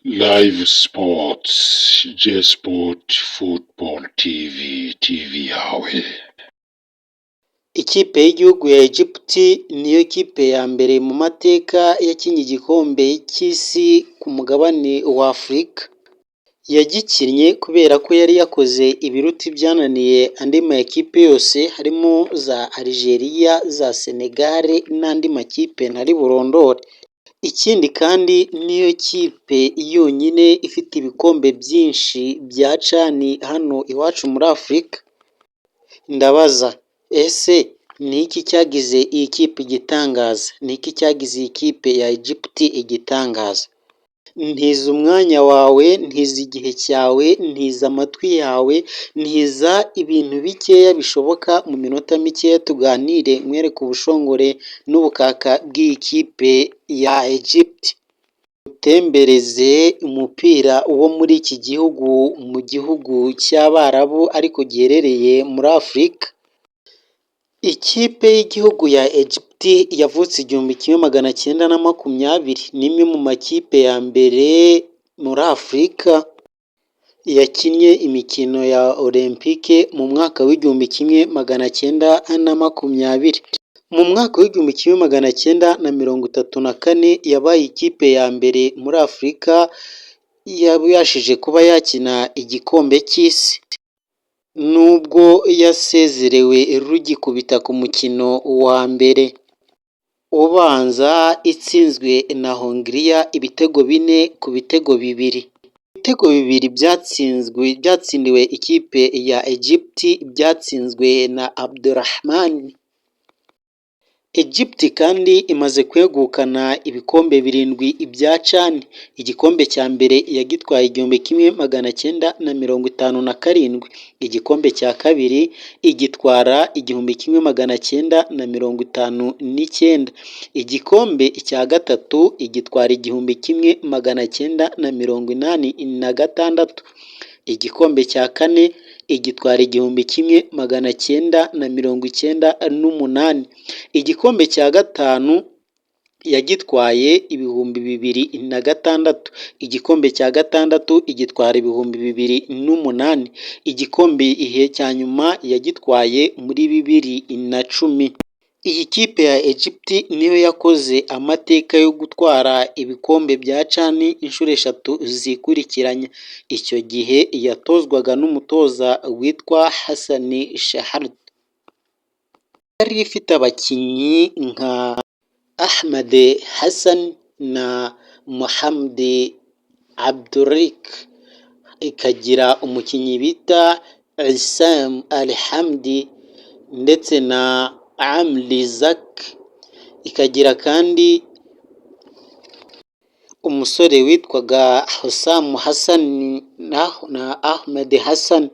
Live Sports, J-Sport Football TV yawe. Ikipe y'igihugu ya Egypt niyo kipe ya mbere mu mateka yakinnye igikombe cy'isi ku mugabane wa Afurika. Yagikinnye kubera ko yari yakoze ibiruta ibyananiye andi makipe yose, harimo za Algeria, za Senegal n'andi makipe ntari burondore. Ikindi kandi niyo kipe yonyine ifite ibikombe byinshi bya CHAN hano iwacu muri Afurika. Ndabaza, ese ni iki cyagize iyi kipe igitangaza? Ni iki cyagize iyi kipe ya Egypt igitangaza? Ntiza umwanya wawe, ntiza igihe cyawe, ntiza amatwi yawe, ntiza ibintu bikeya bishoboka mu minota mikeya tuganire, nkwereke ubushongore n'ubukaka bw'iyi kipe ya Egypt. Utembereze umupira wo muri iki gihugu mu gihugu cy'Abarabu ariko giherereye muri Afurika. Ikipe y'igihugu ya Egypt yavutse 1920, ni imwe mu makipe ya mbere muri Afurika yakinnye imikino ya Olympique mu mwaka w'1920. Mu mwaka w'1934 yabaye ikipe ya mbere muri Afurika yabashije kuba yakina igikombe cy'isi, nubwo yasezerewe rugikubita ku mukino wa mbere ubanza itsinzwe na Hongiriya 4-2. Ibitego bibiri byatsindiwe ikipe ya Egypt, byatsinzwe na Abdulrahman. Egypt kandi imaze kwegukana ibikombe 7 bya CHAN. Igikombe cya mbere yagitwaye 1957, igikombe cya kabiri igitwara 1959, igikombe cya gatatu igitwara 1986, igikombe cya kane igitwara 1998, igikombe cya gatanu yagitwaye 2006, igikombe cya gatandatu igitwara 2008, igikombe ihe cya nyuma yagitwaye muri 2010. Iyi kipe ya Egypt niyo yakoze amateka yo gutwara ibikombe bya CHAN inshuro 3 zikurikiranya. Icyo gihe yatozwaga n'umutoza witwa Hassan Shahard. Yari ifite abakinnyi nka Ahmed Hassan na Mohamed Abdurik, ikagira umukinnyi bita Issam Al-Hamdi ndetse na Amri Zak, ikagira kandi umusore witwaga Hussam Hassan na Ahmed Hassan.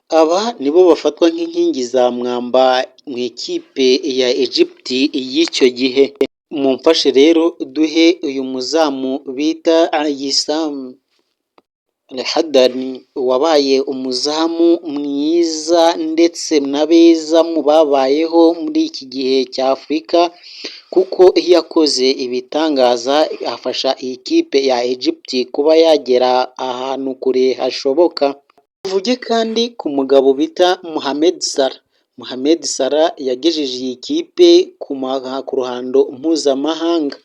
Aba nibo bafatwa nk'inkingi za mwamba mu ikipe ya Egypt y'icyo gihe. Mumfashe rero duhe uyu muzamu bita Issam Al-Hadani, wabaye umuzamu mwiza ndetse na beza mu babayeho muri iki gihe cya Afurika, kuko yakoze ibitangaza afasha iyi kipe ya Egypt kuba yagera ahantu kure hashoboka. Tuvuge kandi ku mugabo bita Mohamed Salah. Mohamed Salah yagejeje iyi kipe ku ruhando mpuzamahanga,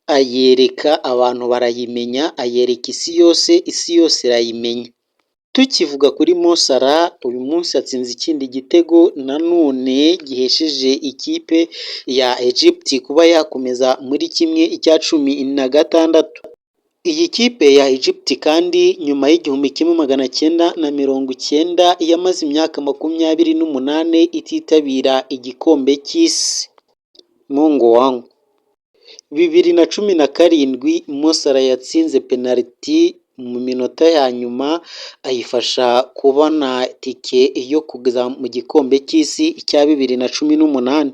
ayereka abantu barayimenya, ayereka isi yose irayimenya. Tukivuga kuri Mo Salah, uyu munsi atsinze ikindi gitego nanone gihesheje ikipe ya Egypt kuba yakomeza muri 16. Iyi kipe ya Egypt kandi nyuma y'1990 yamaze imyaka 28 ititabira igikombe cy'isi. Mungu wangu. 2017 Mo Salah yatsinze penaliti mu minota ya nyuma ayifasha kubona tike yo kugeza mu gikombe cy'isi cya 2018.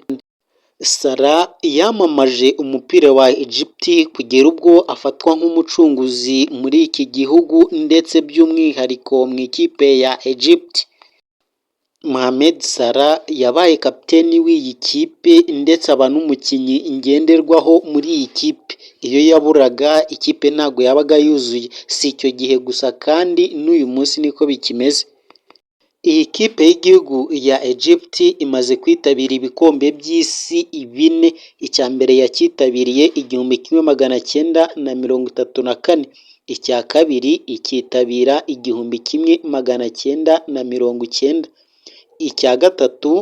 Salah yamamaje umupira wa Egypt kugera ubwo afatwa nk'umucunguzi muri iki gihugu ndetse by'umwihariko mu ikipe ya Egypt. Mohamed Salah yabaye kapiteni w'iyi kipe ndetse aba n'umukinnyi ngenderwaho muri iyi kipe. Iyo yaburaga ikipe ntabwo yabaga yuzuye. Si icyo gihe gusa kandi n'uyu munsi niko bikimeze. Iyi kipe y'igihugu ya Egypt imaze kwitabira ibikombe by'isi bine. Icya mbere yacyitabiriye 1934, icya kabiri icyitabira 1990, icya gatatu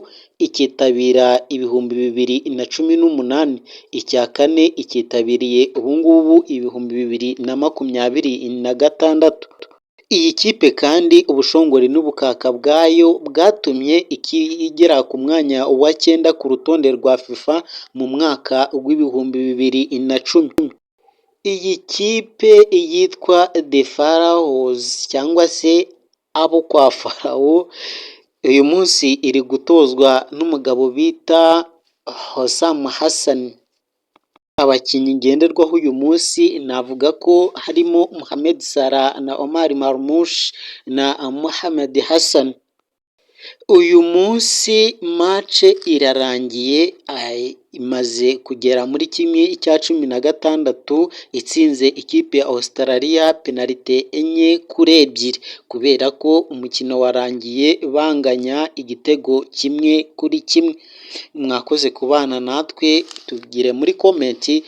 icyitabira 2018, icya kane icyitabiriye ubungubu 2026. Iyi kipe kandi ubushongori n'ubukaka bwayo bwatumye igera ku mwanya wa 9 ku rutonde rwa FIFA mu mwaka w'2010. Iyi kipe yitwa The Pharaohs cyangwa se abo kwa Farawo, uyu munsi iri gutozwa n'umugabo bita Hossam Hassan. Abakinnyi ngenderwaho uyu munsi navuga ko harimo Mohamed Salah na Omar Marmoush na Mohamed Hassan. Uyu munsi match irarangiye, imaze kugera muri 1/16 itsinze ikipe ya Australia penalite 4-2 kubera ko umukino warangiye banganya igitego 1-1. Mwakoze kubana natwe, tugire muri komenti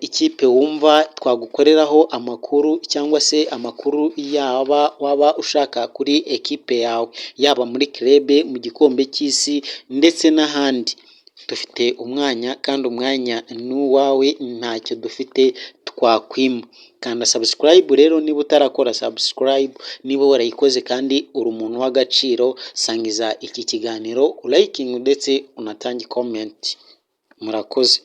ikipe wumva twagukoreraho amakuru cyangwa se amakuru waba ushaka kuri ekipe yawe, yaba muri club, mu gikombe cy'isi ndetse n'ahandi. Dufite umwanya kandi umwanya n'uwawe, ntacyo dufite twakwima. Kanda subscribe rero niba utarakora subscribe, niba warayikoze kandi uri umuntu w'agaciro, sangiza iki kiganiro, liking ndetse unatange comment. Murakoze.